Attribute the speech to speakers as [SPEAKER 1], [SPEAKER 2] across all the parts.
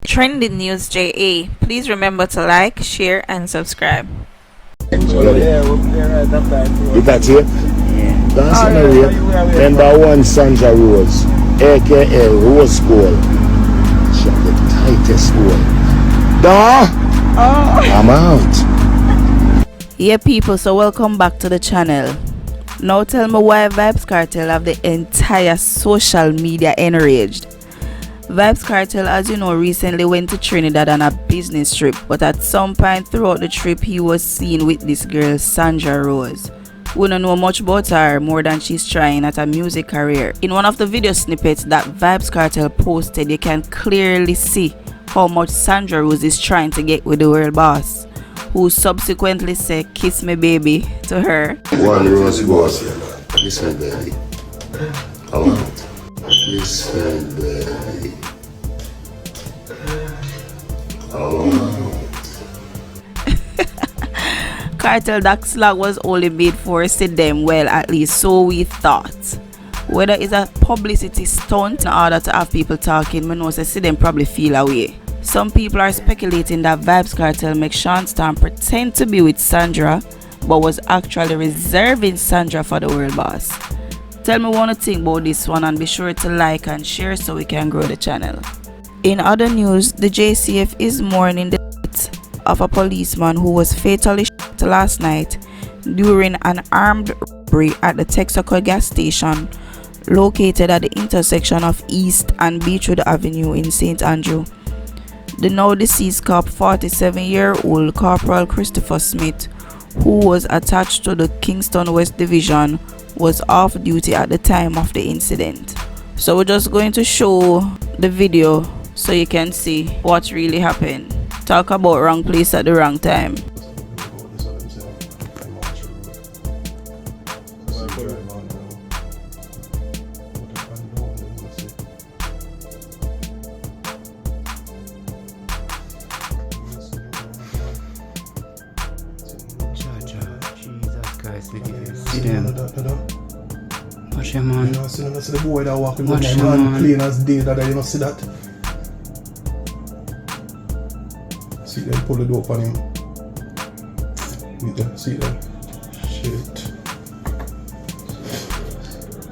[SPEAKER 1] Trending News JA. Please remember to like, share, and subscribe.
[SPEAKER 2] You got here? That's on the way. Number one, Sandra Rose, aka Rose Gold. She has the tightest gold. I'm out.
[SPEAKER 1] Yeah, people, so welcome back to the channel. Now tell me why Vybz Kartel have the entire social media enraged. Vybz Kartel, as you know, recently went to Trinidad on a business trip, but at some point throughout the trip he was seen with this girl Sandra Rose. We don't know much about her more than she's trying at a music career. In one of the video snippets that Vybz Kartel posted, you can clearly see how much Sandra Rose is trying to get with the world boss, who subsequently said "kiss me baby" to her.
[SPEAKER 2] One Rose boss, kiss me baby. I'm out. Kiss me baby.
[SPEAKER 1] Kartel, that slug was only made for Sidem, well, at least so we thought. Whether it's a publicity stunt in order to have people talking, I know Sidem probably feel away. Some people are speculating that Vybz Kartel make Sean Stan pretend to be with Sandra, but was actually reserving Sandra for the world boss. Tell me what you think about this one, and be sure to like and share so we can grow the channel. In other news, the JCF is mourning the death of a policeman who was fatally shot last night during an armed robbery at the Texaco gas station located at the intersection of East and Beechwood Avenue in St. Andrew. The now deceased cop, 47-year-old Corporal Christopher Smith, who was attached to the Kingston West Division, was off duty at the time of the incident. So we're just going to show the video so you can see what really happened. Talk about wrong place at the wrong time.
[SPEAKER 3] Sidem. Watch him, man.
[SPEAKER 4] You know, see the boy that walking
[SPEAKER 3] Watch
[SPEAKER 4] with
[SPEAKER 3] him,
[SPEAKER 4] my man
[SPEAKER 3] man.
[SPEAKER 4] clean as day that you don't see that. See them pull the dope on him. See them. Shit.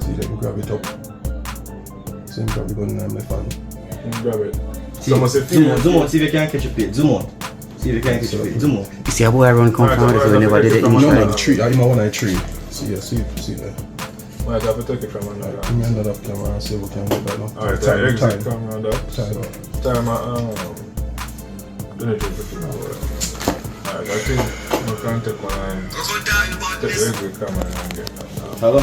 [SPEAKER 4] See them grab it up. See him grab the gun in my fan.
[SPEAKER 5] Grab it.
[SPEAKER 6] Zoom out, see if you can catch a plate. Zoom out. See if you can catch a plate. Zoom out.
[SPEAKER 3] You see a boy run come from this, we never did it
[SPEAKER 4] No,
[SPEAKER 3] initially.
[SPEAKER 4] the tree. I'm on a tree. See there.
[SPEAKER 5] Might have to take it from another.
[SPEAKER 4] Give me another camera and see if we can get that now.
[SPEAKER 5] Alright, the exit camera that.
[SPEAKER 4] Time.
[SPEAKER 5] Time alright, I think we can take one and take the exit camera and get that now.
[SPEAKER 6] Hello?